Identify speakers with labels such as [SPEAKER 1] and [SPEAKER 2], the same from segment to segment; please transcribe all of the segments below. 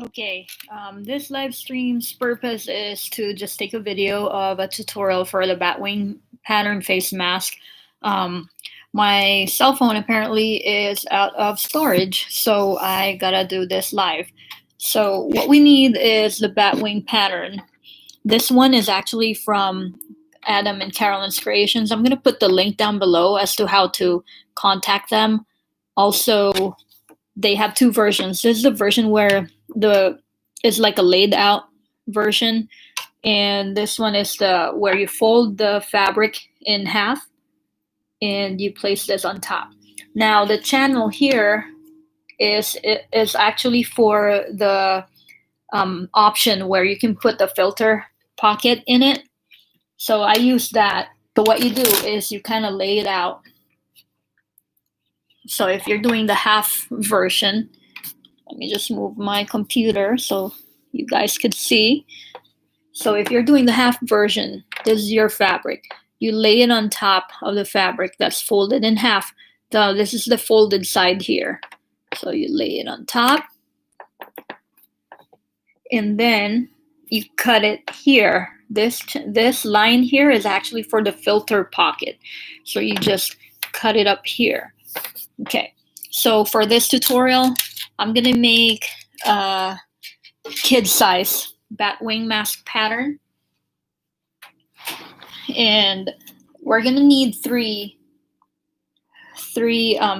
[SPEAKER 1] Okay, this live stream's purpose is to just take a video of a tutorial for the Batwing pattern face mask. Um, my cell phone apparently is out of storage, so I gotta do this live. So what we need is the Batwing pattern. This one is actually from Adam and Carolyn's Creations. I'm gonna put the link down below as to how to contact them. Also, they have two versions. This is the version where the is like a laid out version, and this one is the where you fold the fabric in half and you place this on top. Now the channel here is actually for the option where you can put the filter pocket in it. So I use that. But what you do is you kind of lay it out. So if you're doing the half version, let me just move my computer so you guys could see. So if you're doing the half version, this is your fabric. You lay it on top of the fabric that's folded in half. This is the folded side here. So you lay it on top. And then you cut it here. This line here is actually for the filter pocket. So you just cut it up here. Okay, so for this tutorial, I'm gonna make a kid size Batwing mask pattern. And we're gonna need three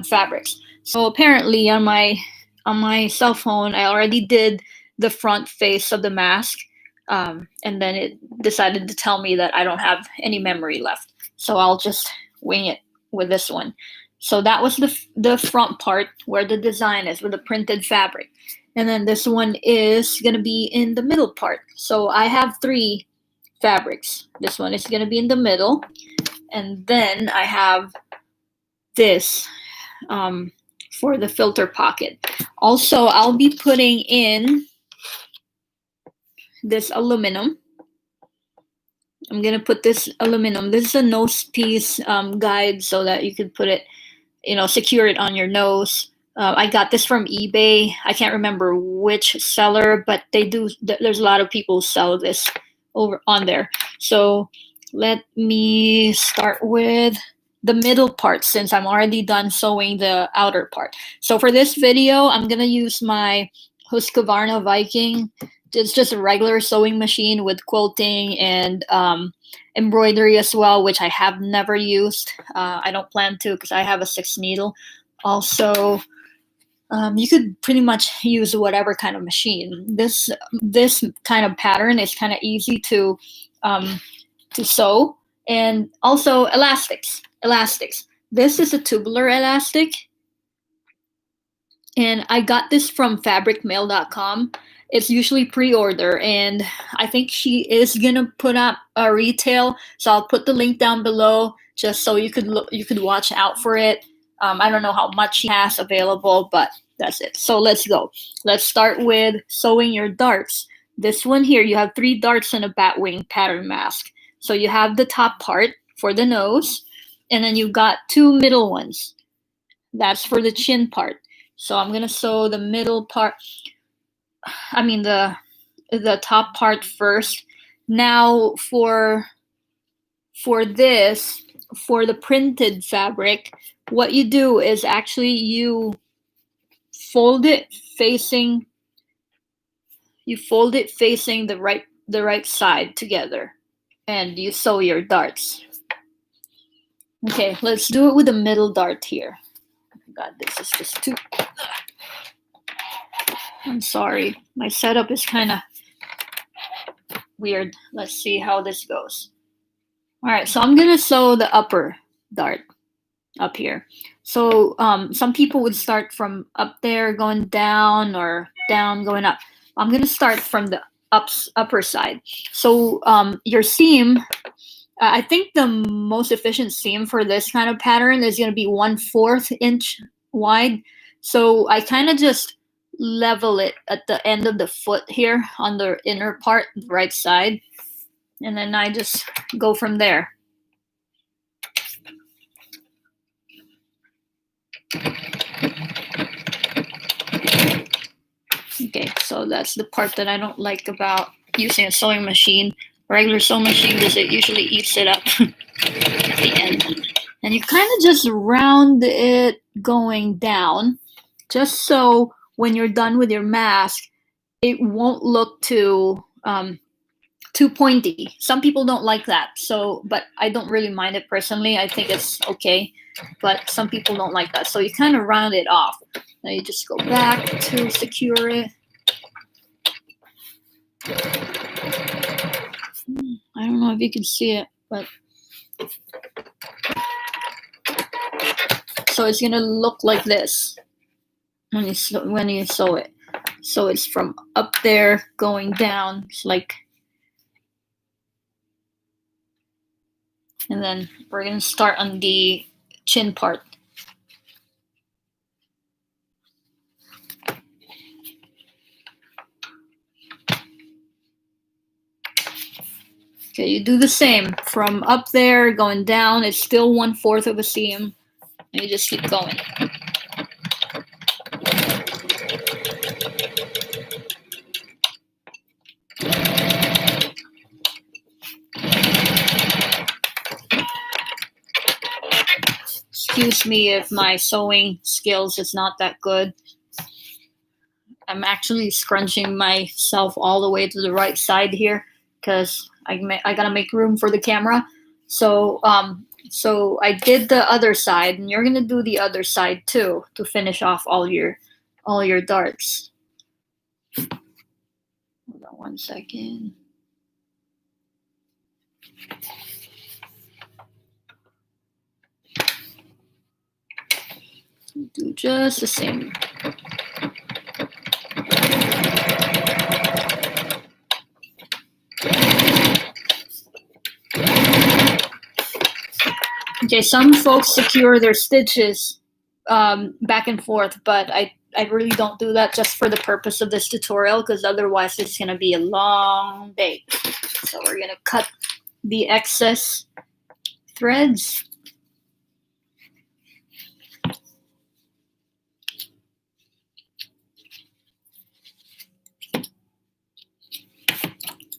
[SPEAKER 1] fabrics. So apparently on my cell phone, I already did the front face of the mask, and then it decided to tell me that I don't have any memory left. So I'll just wing it with this one. So that was the front part where the design is with the printed fabric. And then this one is going to be in the middle part. So I have three fabrics. This one is going to be in the middle. And then I have this for the filter pocket. Also, I'll be putting in this aluminum. I'm going to put this aluminum. This is a nose piece guide so that you could put it, secure it on your nose. I got this from eBay. I can't remember which seller, but they do. There's a lot of people who sell this over on there. So let me start with the middle part since I'm already done sewing the outer part. So for this video, I'm gonna use my Husqvarna Viking. It's just a regular sewing machine with quilting and embroidery as well, which I have never used. I don't plan to because I have a 6 needle. Also, you could pretty much use whatever kind of machine. This kind of pattern is kind of easy to sew, and also elastics. This is a tubular elastic, and I got this from fabricmail.com. It's usually pre-order, and I think she is gonna put up a retail, so I'll put the link down below just so you could watch out for it. I don't know how much she has available, but that's it. So let's go. Let's start with sewing your darts. This one here, you have 3 darts in a Batwing pattern mask. So you have the top part for the nose, and then you've got 2 middle ones. That's for the chin part. So I'm gonna sew the middle part. I mean the top part first. Now for this, for the printed fabric, what you do is actually you fold it facing the right side together, and you sew your darts. Okay, let's do it with the middle dart here. God, this is just too. I'm sorry, my setup is kind of weird. Let's see how this goes. All right, so I'm gonna sew the upper dart up here. So some people would start from up there going down, or down going up. I'm gonna start from the upper side. So your seam, I think the most efficient seam for this kind of pattern is gonna be 1/4 inch wide. So I kind of just level it at the end of the foot here on the inner part, the right side, and then I just go from there. Okay, so that's the part that I don't like about using a sewing machine. Regular sewing machine is it usually eats it up at the end. And you kind of just round it going down, just so when you're done with your mask, it won't look too pointy. Some people don't like that, so but I don't really mind it personally. I think it's okay, but some people don't like that. So you kind of round it off. Now you just go back to secure it. I don't know if you can see it, but so it's gonna look like this when you sew it. So it's from up there going down. It's like, and then we're gonna start on the chin part. Okay, you do the same from up there going down. It's still 1/4 of a seam, and you just keep going. Excuse me if my sewing skills is not that good. I'm actually scrunching myself all the way to the right side here because I gotta make room for the camera. So so I did the other side, and you're gonna do the other side too to finish off all your darts. Hold on 1 second. Do just the same. Okay, some folks secure their stitches back and forth, but I really don't do that just for the purpose of this tutorial, because otherwise it's going to be a long day. So we're going to cut the excess threads.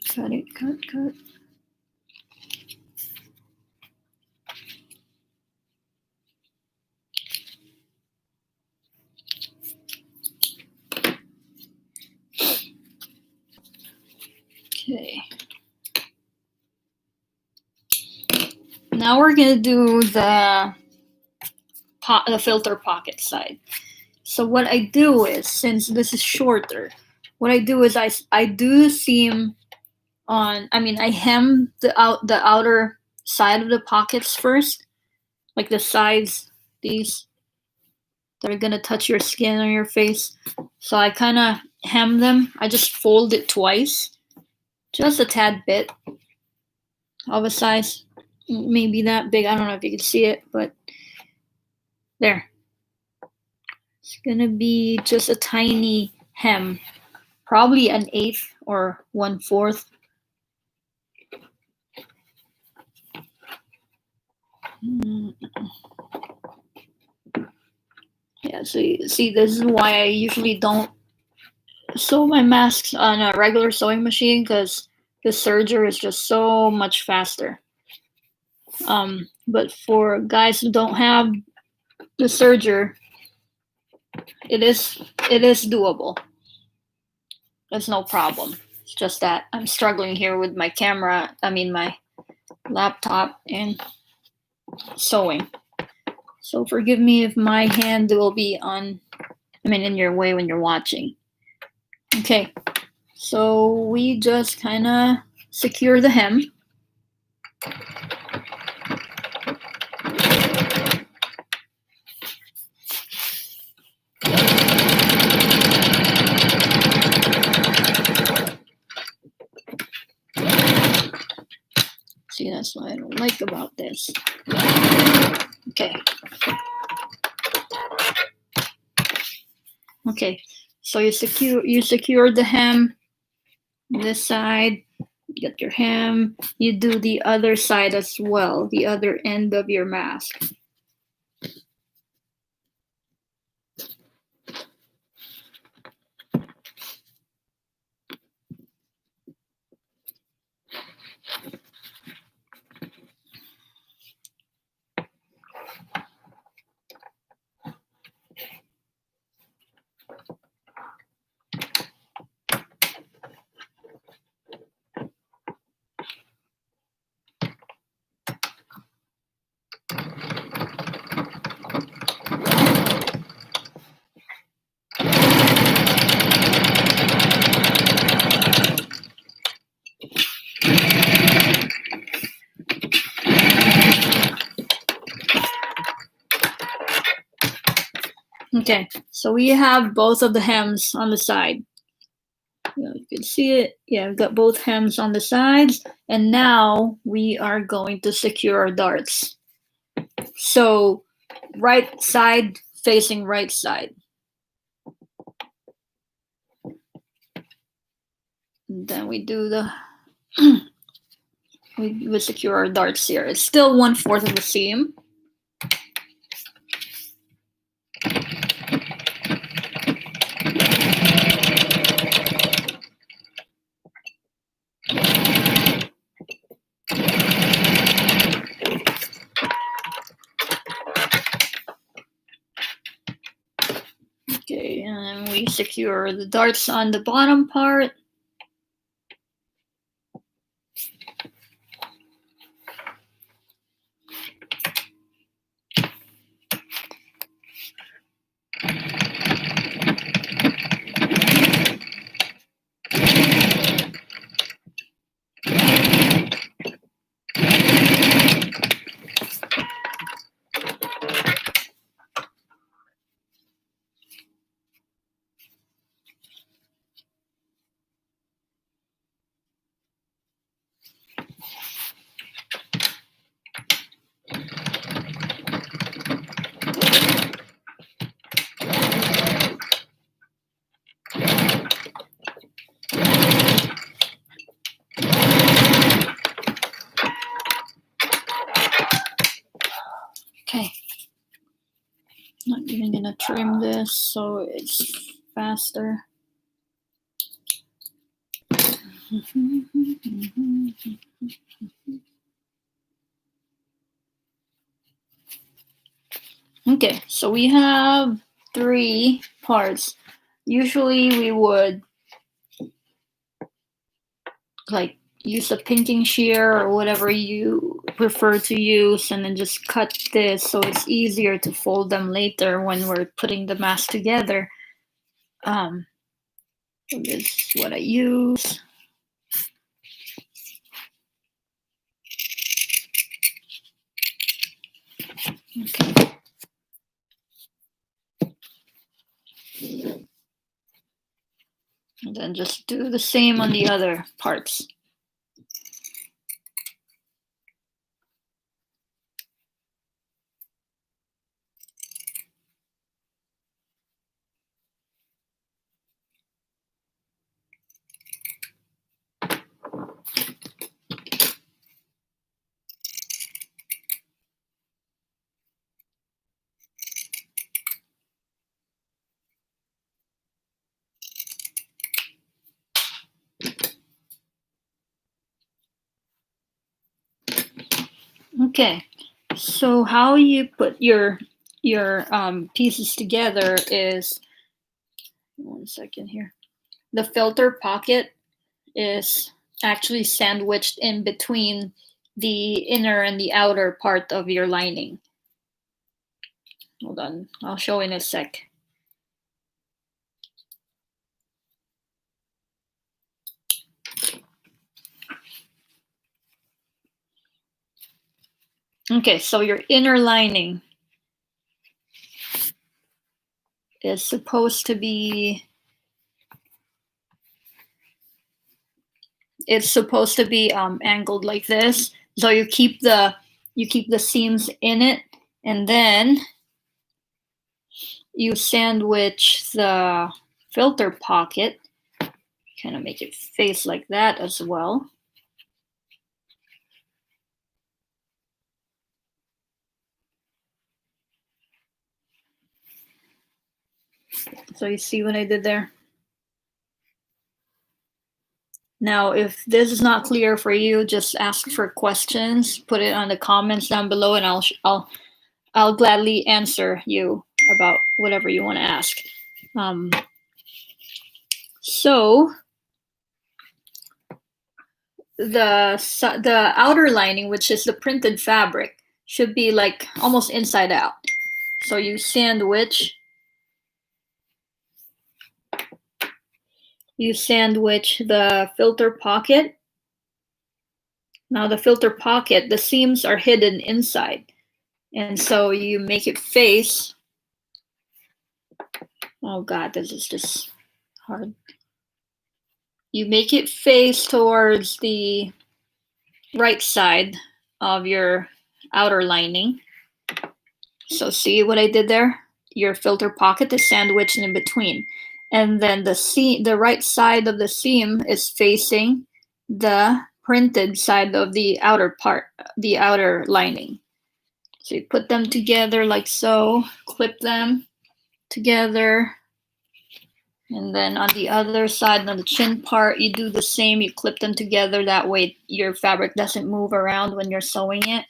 [SPEAKER 1] Cut it, cut. Okay. Now we're gonna do the filter pocket side. So what I do is, since this is shorter, what I do is I do seam on. I mean, I hem the outer side of the pockets first, like the sides, these that are gonna touch your skin or your face. So I kind of hem them. I just fold it twice, just a tad bit of a size, maybe that big. I don't know if you can see it, but there. It's gonna be just a tiny hem, probably 1/8 or 1/4. Yeah, so you see, this is why I usually don't sew my masks on a regular sewing machine, because the serger is just so much faster. But for guys who don't have the serger, it is doable. That's no problem. It's just that I'm struggling here with my camera. I mean, my laptop and sewing. So forgive me if my hand will be in your way when you're watching. Okay, so we just kind of secure the hem. See, that's what I don't like about this. Okay. Okay, so you secure the hem this side. You get your hem. You do the other side as well, the other end of your mask. Okay, so we have both of the hems on the side. You can see it. Yeah, we've got both hems on the sides. And now we are going to secure our darts. So right side facing right side. And then we do the we secure our darts here. It's still 1/4 of the seam. Okay, and we secure the darts on the bottom part. Okay. Not even gonna trim this so it's faster. Okay, so we have 3 parts. Usually we would like use a pinking shear or whatever you prefer to use and then just cut this so it's easier to fold them later when we're putting the mask together. This is what I use. Okay. And then just do the same on the other parts. Okay, so how you put your pieces together is, 1 second here. The filter pocket is actually sandwiched in between the inner and the outer part of your lining. Hold on, I'll show in a sec. Okay, so your inner lining is supposed to be, angled like this. So you keep the seams in it, and then you sandwich the filter pocket, kind of make it face like that as well. So you see what I did there? Now, if this is not clear for you, just ask for questions, put it on the comments down below, and I'll gladly answer you about whatever you want to ask. So the outer lining, which is the printed fabric, should be like almost inside out. So you sandwich the filter pocket. Now the filter pocket, the seams are hidden inside. And so you make it face Oh God, this is just hard. You make it face towards the right side of your outer lining. So see what I did there? Your filter pocket is sandwiched in between. And then the right side of the seam is facing the printed side of the outer part, the outer lining. So you put them together like so, clip them together. And then on the other side, on the chin part, you do the same. You clip them together. That way your fabric doesn't move around when you're sewing it.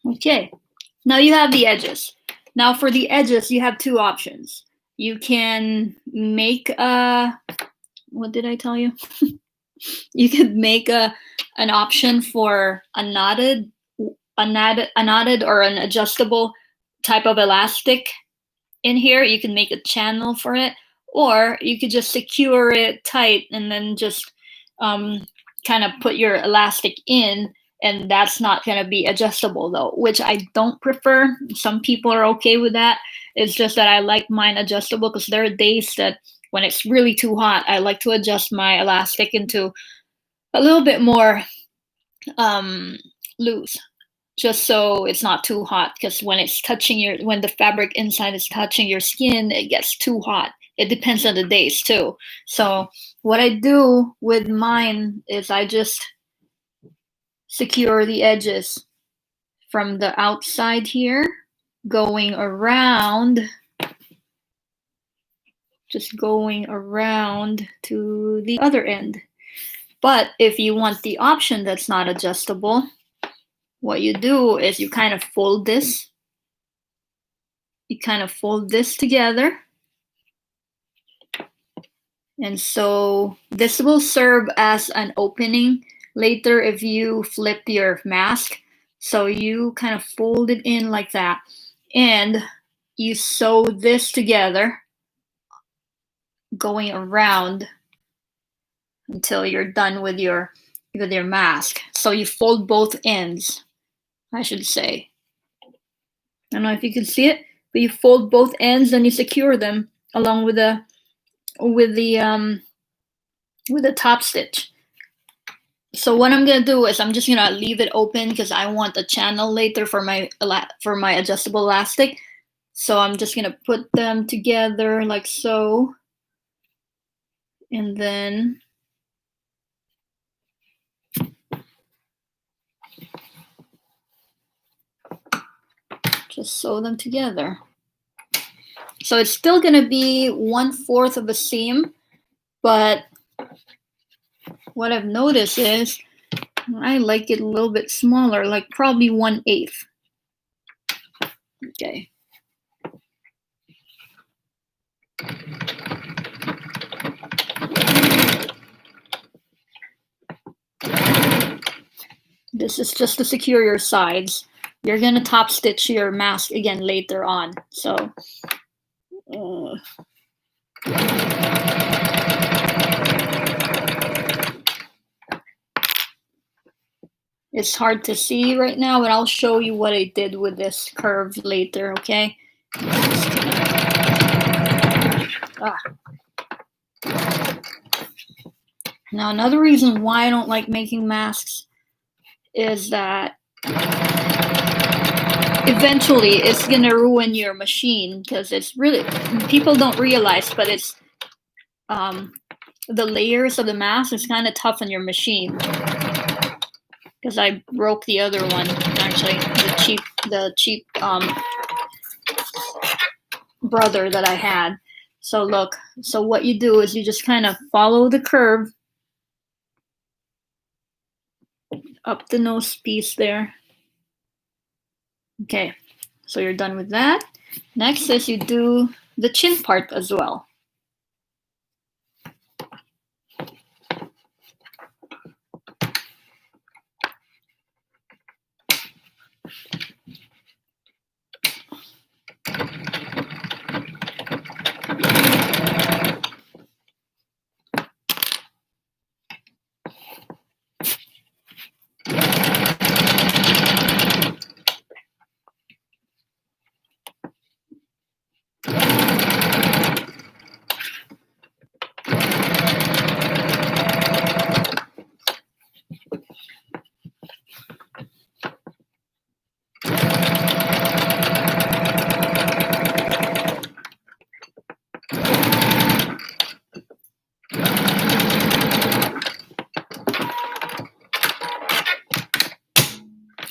[SPEAKER 1] Okay, now you have the edges. Now for the edges, you have two options. You can make a, what did I tell you? You could make an option for a knotted or an adjustable type of elastic in here. You can make a channel for it, or you could just secure it tight and then just kind of put your elastic in, and that's not going to be adjustable though, which I don't prefer. Some people are okay with that. It's just that I like mine adjustable because there are days that when it's really too hot, I like to adjust my elastic into a little bit more loose, just so it's not too hot, because when it's touching when the fabric inside is touching your skin, it gets too hot. It depends on the days too. So what I do with mine is I just secure the edges from the outside here, going around, just going around to the other end. But if you want the option that's not adjustable, what you do is you kind of fold this. You kind of fold this together. And so this will serve as an opening later if you flip your mask. So you kind of fold it in like that. And you sew this together, going around until you're done with your mask. So you fold both ends, I should say. I don't know if you can see it, but you fold both ends and you secure them along with the top stitch. So what I'm gonna do is I'm just gonna leave it open because I want a channel later for my adjustable elastic. So I'm just gonna put them together like so, and then just sew them together. So it's still gonna be 1/4 of a seam, but what I've noticed is I like it a little bit smaller, like probably 1/8. Okay. This is just to secure your sides. You're gonna top stitch your mask again later on. So it's hard to see right now, but I'll show you what I did with this curve later, okay? Now, another reason why I don't like making masks is that eventually it's gonna ruin your machine, because it's really, people don't realize, but it's the layers of the mask is kind of tough on your machine. Because I broke the other one, actually, the cheap brother that I had. So look, so what you do is you just kind of follow the curve up the nose piece there. Okay, so you're done with that. Next is you do the chin part as well.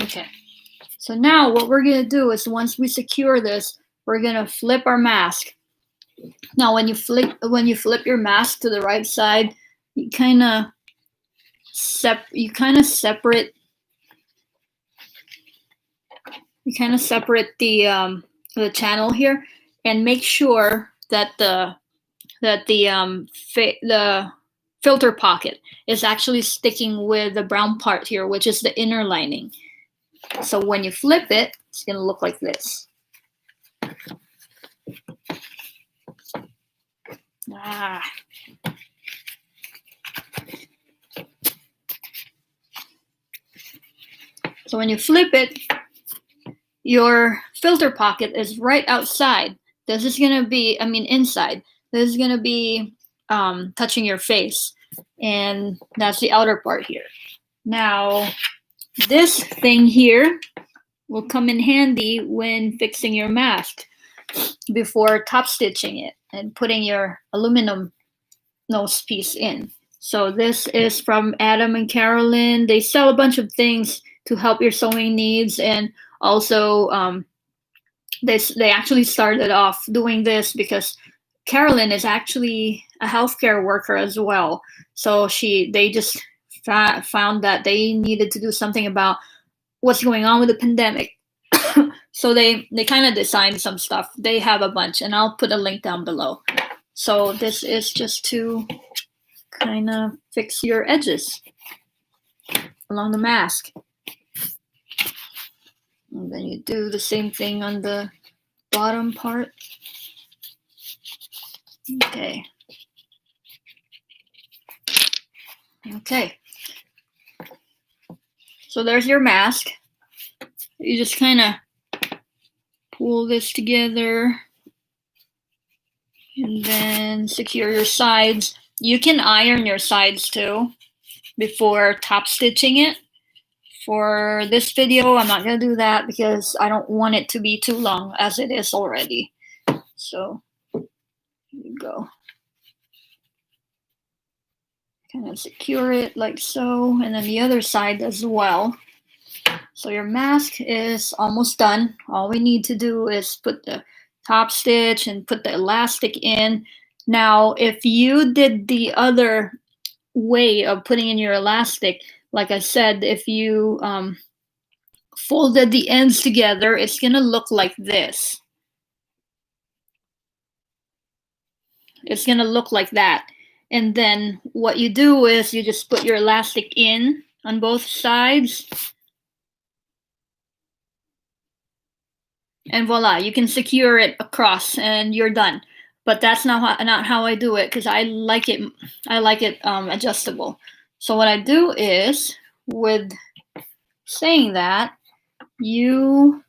[SPEAKER 1] Okay. So now what we're gonna do is once we secure this, we're gonna flip our mask. Now when you flip your mask to the right side, you kind of separate the channel here, and make sure that the filter pocket is actually sticking with the brown part here, which is the inner lining. So when you flip it, it's gonna look like this. So when you flip it, your filter pocket is right outside. This is gonna be, inside. This is gonna be touching your face, and that's the outer part here. Now, this thing here will come in handy when fixing your mask before top stitching it and putting your aluminum nose piece in. So this is from Adam and Carolyn. They sell a bunch of things to help your sewing needs, and also they actually started off doing this because Carolyn is actually a healthcare worker as well. So they just found that they needed to do something about what's going on with the pandemic. So they kind of designed some stuff. They have a bunch, and I'll put a link down below. So this is just to kind of fix your edges along the mask. And then you do the same thing on the bottom part. Okay. Okay. So there's your mask. You just kind of pull this together and then secure your sides. You can iron your sides too before top stitching it. For this video, I'm not going to do that because I don't want it to be too long as it is already. So here you go. Kind of secure it like so, and then the other side as well. So your mask is almost done. All we need to do is put the top stitch and put the elastic in. Now, if you did the other way of putting in your elastic, like I said, if you folded the ends together, it's gonna look like this. It's gonna look like that. And then what you do is you just put your elastic in on both sides. And voila, you can secure it across and you're done. But that's not how I do it, because I like it adjustable. So what I do is, with saying that, you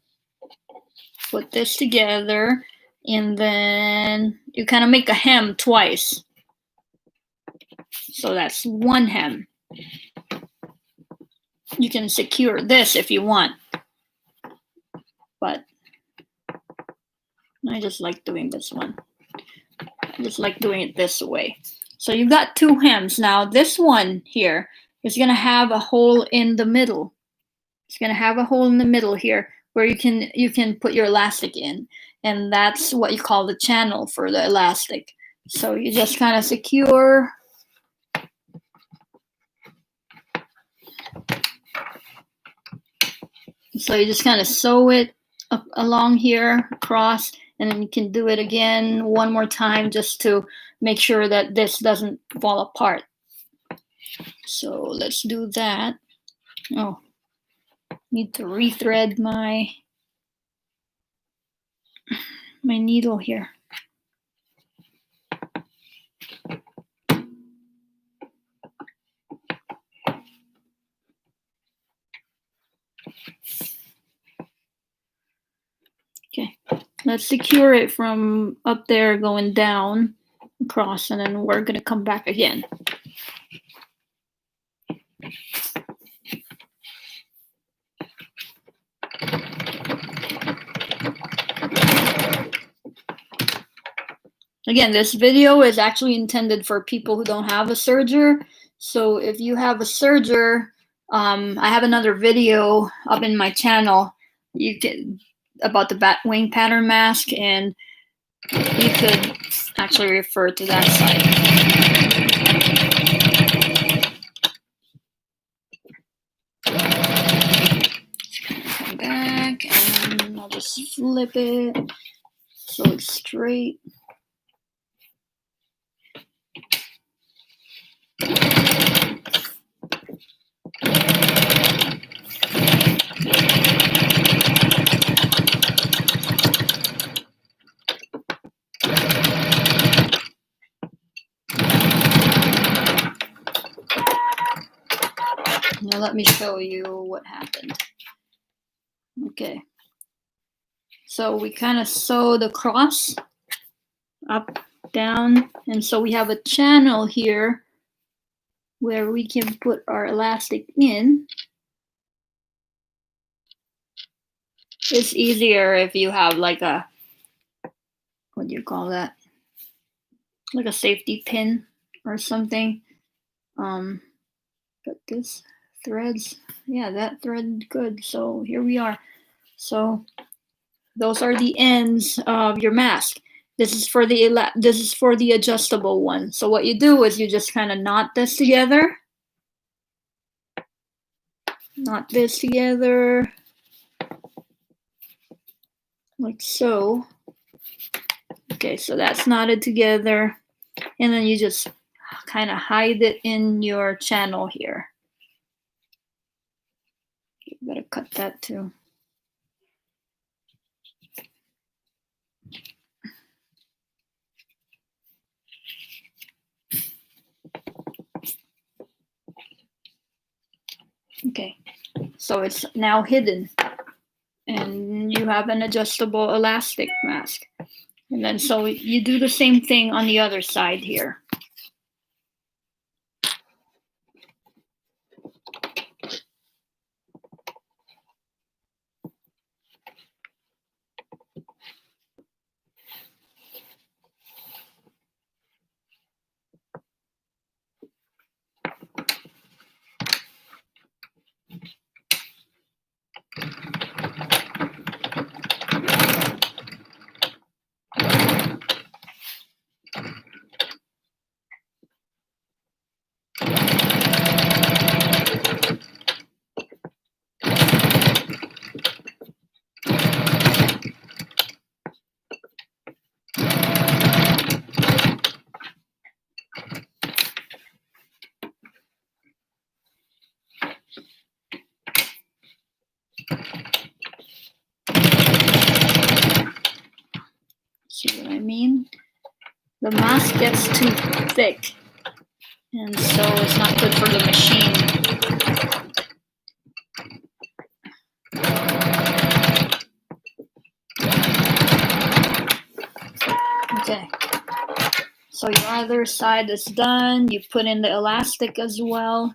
[SPEAKER 1] put this together and then you kind of make a hem twice. So that's one hem. You can secure this if you want, but I just like doing this one. I just like doing it this way. So you've got two hems. Now this one here is going to have a hole in the middle. It's going to have a hole in the middle here where you can put your elastic in, and that's what you call the channel for the elastic. So you just kind of secure. So you just kind of sew it up along here across, and then you can do it again one more time just to make sure that this doesn't fall apart. So let's do that. Oh, need to rethread my needle here. Okay, let's secure it from up there going down across, and then we're gonna come back again. Again, this video is actually intended for people who don't have a serger. So if you have a serger, I have another video up in my channel about the Batwing pattern mask, and you could actually refer to that site. Come back, and I'll just flip it so it's straight. Now let me show you what happened. Okay. So we kind of sewed across, up, down, and so we have a channel here where we can put our elastic in. It's easier if you have like a, what do you call that? Like a safety pin or something. But this threads, yeah, that thread good. So here we are. So those are the ends of your mask. This is for the adjustable one. So what you do is you just kind of knot this together. Knot this together like so. Okay, so that's knotted together, and then you just kind of hide it in your channel here. You better cut that too. Okay, so it's now hidden, and you have an adjustable elastic mask. And then so you do the same thing on the other side here. See what I mean? The mask gets too thick, and so it's not good for the machine. Okay, so your other side is done. You put in the elastic as well.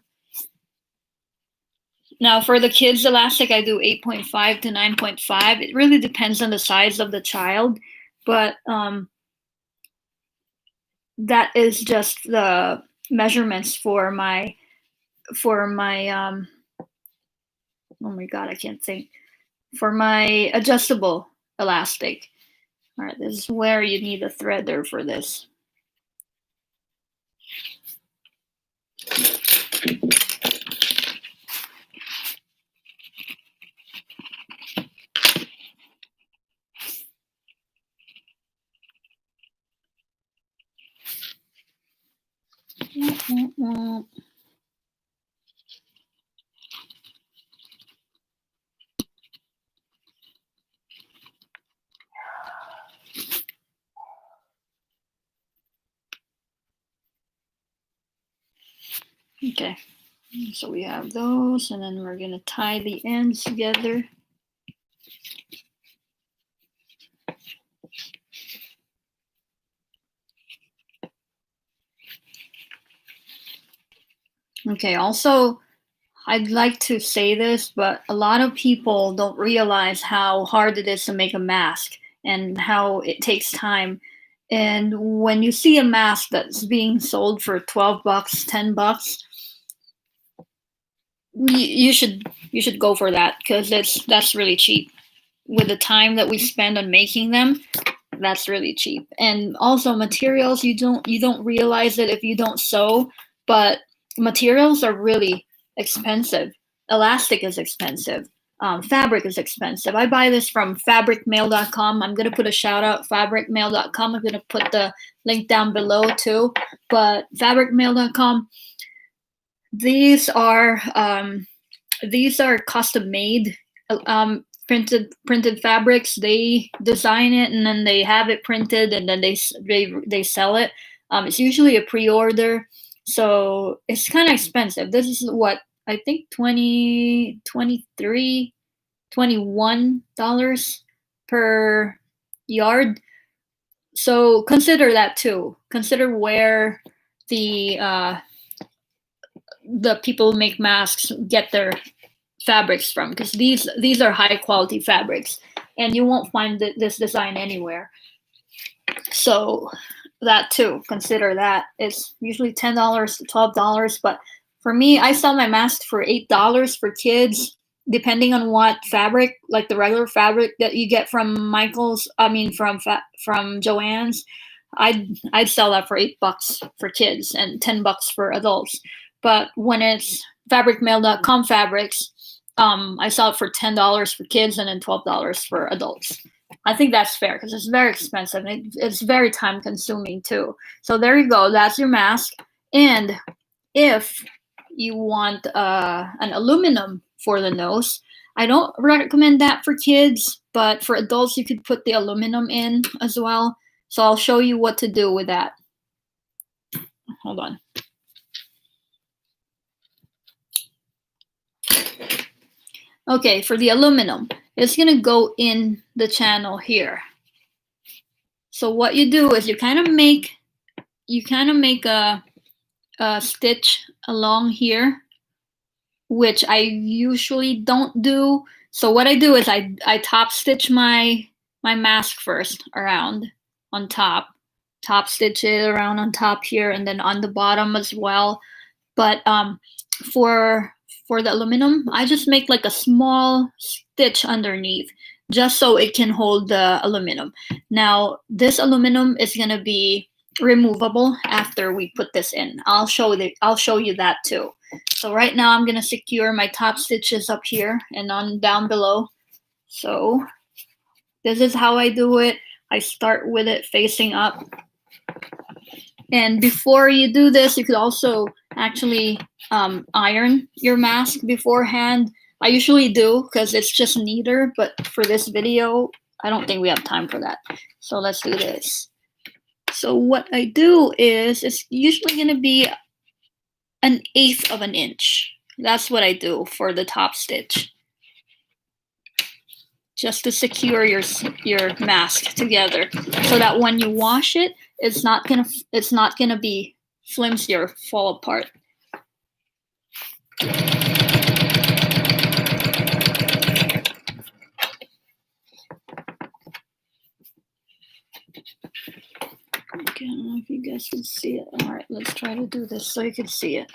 [SPEAKER 1] Now for the kids elastic, I do 8.5 to 9.5. It really depends on the size of the child, but that is just the measurements for my oh my god, I can't think, for my adjustable elastic. All right, this is where you need a threader for this. Okay, so we have those, and then we're gonna tie the ends together. Okay, also, I'd like to say this, but a lot of people don't realize how hard it is to make a mask and how it takes time. And when you see a mask that's being sold for 12 bucks, 10 bucks, you should go for that because that's really cheap. With the time that we spend on making them, that's really cheap. And also materials, you don't realize it if you don't sew, but materials are really expensive. Elastic is expensive. Fabric is expensive. I buy this from fabricmail.com. I'm going to put a shout out fabricmail.com. I'm going to put the link down below too. But fabricmail.com, these are custom made, printed fabrics. They design it and then they have it printed and then they sell it. It's usually a pre-order, so it's kind of expensive. This is what I think 20 23 $21 per yard. So consider that too. Consider where the uh, the people who make masks get their fabrics from, because these are high quality fabrics and you won't find this design anywhere. So that too, consider that. It's usually $10 to $12, but for me, I sell my mask for $8 for kids, depending on what fabric, like the regular fabric that you get from Michael's, I mean from Joann's. I'd sell that for $8 for kids and $10 for adults. But when it's fabricmail.com fabrics, I sell it for $10 for kids and then $12 for adults. I think that's fair because it's very expensive and it's very time consuming too. So there you go. That's your mask. And if you want an aluminum for the nose, I don't recommend that for kids, but for adults, you could put the aluminum in as well. So I'll show you what to do with that. Hold on. Okay, for the aluminum, it's gonna go in the channel here. So what you do is you kind of make a stitch along here, which I usually don't do. So what I do is I top stitch my mask first around on top stitch it around on top here and then on the bottom as well. But for the aluminum, I just make like a small stitch underneath just so it can hold the aluminum. Now, this aluminum is going to be removable after we put this in. I'll show you that too. So right now I'm going to secure my top stitches up here and on down below. So this is how I do it. I start with it facing up. And before you do this, you could also actually iron your mask beforehand. I usually do because it's just neater, but for this video, I don't think we have time for that. So let's do this. So what I do is it's usually going to be 1/8 of an inch. That's what I do for the top stitch, just to secure your mask together, so that when you wash it, it's not gonna be flimsy or fall apart. Okay, I don't know if you guys can see it. All right, let's try to do this so you can see it.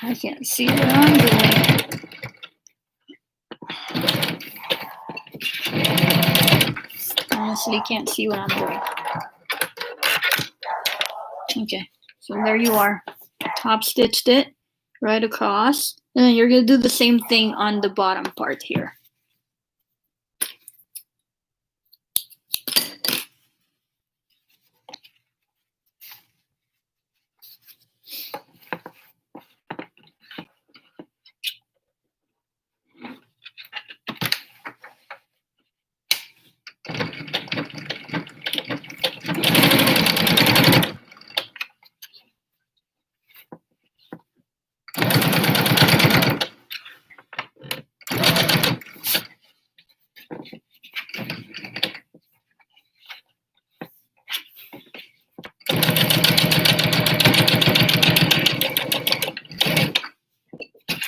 [SPEAKER 1] I can't see what I'm doing. Honestly, can't see what I'm doing. Okay, so there you are. Top stitched it right across. And then you're going to do the same thing on the bottom part here.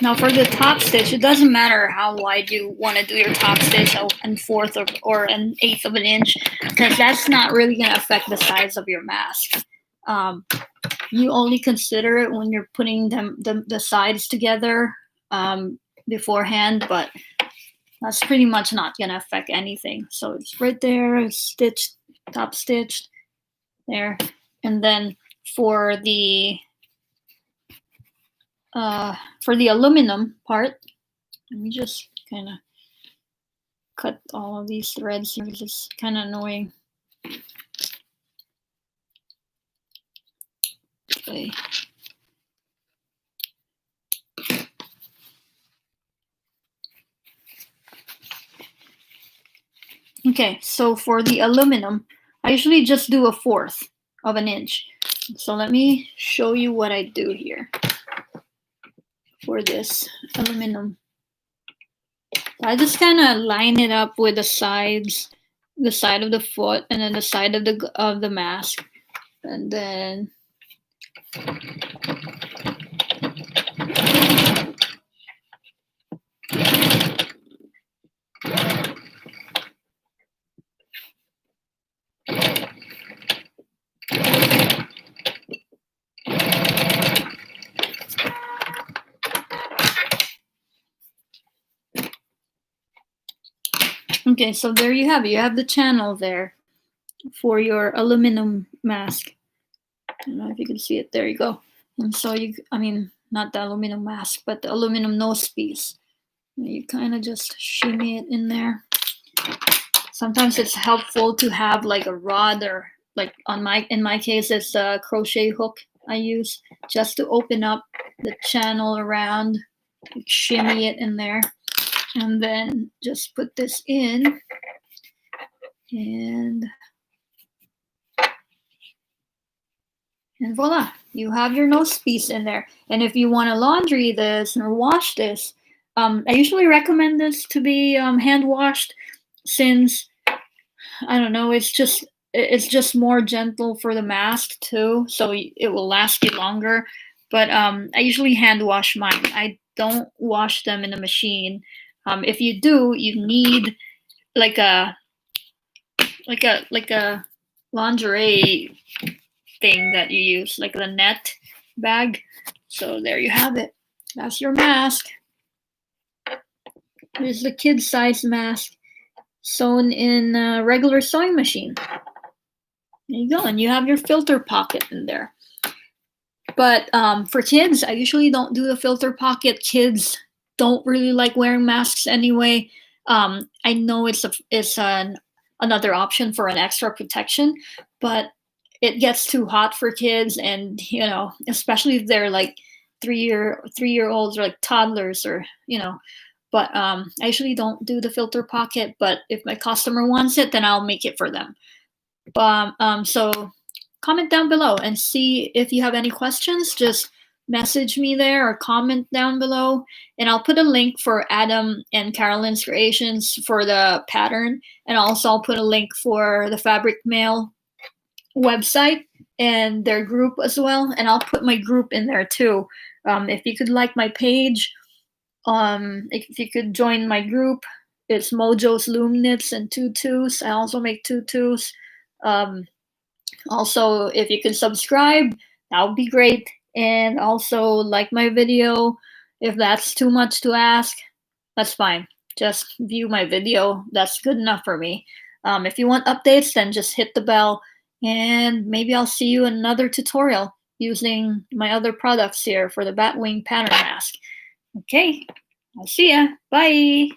[SPEAKER 1] Now for the top stitch, it doesn't matter how wide you want to do your top stitch, an fourth or an eighth of an inch, because that's not really going to affect the size of your mask. You only consider it when you're putting the sides together beforehand, but that's pretty much not going to affect anything. So it's right there, stitched, top stitched there. And then for the aluminum part, let me just kind of cut all of these threads here. It's kind of annoying. Okay. Okay, so for the aluminum, I usually just do a fourth of an inch. So let me show you what I do here for this aluminum. I just kind of line it up with the sides, the side of the foot, and then the side of the mask, and then okay, so there you have it. You have the channel there for your aluminum mask. I don't know if you can see it. There you go. And so not the aluminum mask, but the aluminum nose piece. You kind of just shimmy it in there. Sometimes it's helpful to have like a rod, or like in my case, it's a crochet hook I use just to open up the channel around, shimmy it in there, and then just put this in, and voila, you have your nose piece in there. And if you want to laundry this or wash this, I usually recommend this to be hand washed, since I don't know, it's just more gentle for the mask too, so it will last you longer. But I usually hand wash mine. I don't wash them in a machine. If you do, you need like a lingerie thing that you use, like the net bag. So there you have it. That's your mask. Here's the kid size mask, sewn in a regular sewing machine. There you go, and you have your filter pocket in there. But for kids, I usually don't do the filter pocket. Kids don't really like wearing masks anyway. I know it's another option for an extra protection, but it gets too hot for kids, and especially if they're like 3-year-olds or like toddlers, or But I usually don't do the filter pocket. But if my customer wants it, then I'll make it for them. So comment down below and see if you have any questions. Just message me there or comment down below, and I'll put a link for Adam and Carolyn's creations for the pattern, and also I'll put a link for the Fabric Mail website and their group as well, and I'll put my group in there too. If you could like my page, if you could join my group, it's mojosloomknits and tutus. I also make tutus. Also, if you could subscribe, that would be great. And also like my video. If that's too much to ask, that's fine. Just view my video. That's good enough for me. If you want updates, then just hit the bell, and maybe I'll see you in another tutorial using my other products here for the Batwing pattern mask. Okay, I'll see ya. Bye.